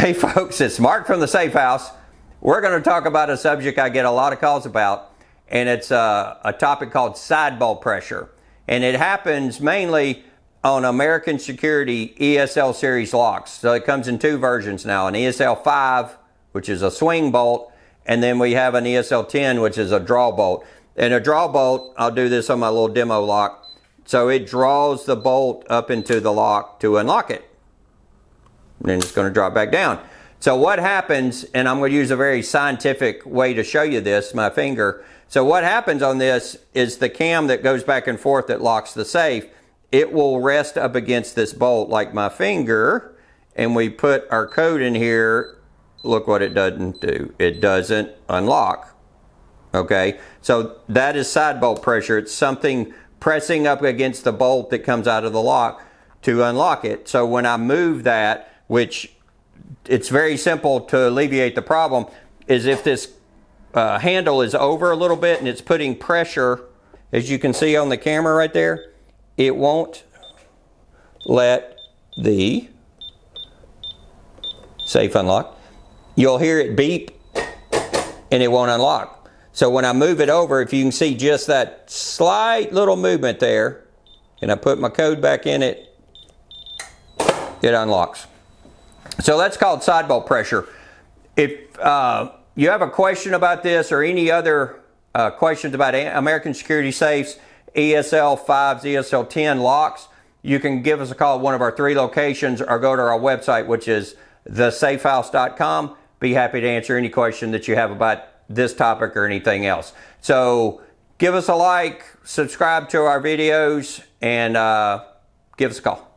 Hey folks, it's Mark from the Safe House. We're going to talk about a subject I get a lot of calls about, and it's a topic called side bolt pressure. And it happens mainly on American Security ESL series locks. So it comes in two versions now, an ESL 5, which is a swing bolt, and then we have an ESL 10, which is a draw bolt. And a draw bolt, I'll do this on my little demo lock. So it draws the bolt up into the lock to unlock it. And then it's going to drop back down. So what happens, and I'm going to use a very scientific way to show you this, my finger. So what happens on this is the cam that goes back and forth that locks the safe, it will rest up against this bolt like my finger, and we put our code in here. Look what it doesn't do. It doesn't unlock. Okay, so that is side bolt pressure. It's something pressing up against the bolt that comes out of the lock to unlock it. So when I move that, which it's very simple to alleviate the problem, is if this handle is over a little bit and it's putting pressure, as you can see on the camera right there, it won't let the safe unlock. You'll hear it beep and it won't unlock. So when I move it over, if you can see just that slight little movement there, and I put my code back in it, it unlocks. So that's called side bolt pressure. If you have a question about this or any other questions about American Security safes, ESL 5s, ESL 10 locks, you can give us a call at one of our 3 locations or go to our website, which is thesafehouse.com. Be happy to answer any question that you have about this topic or anything else. So give us a like, subscribe to our videos, and give us a call.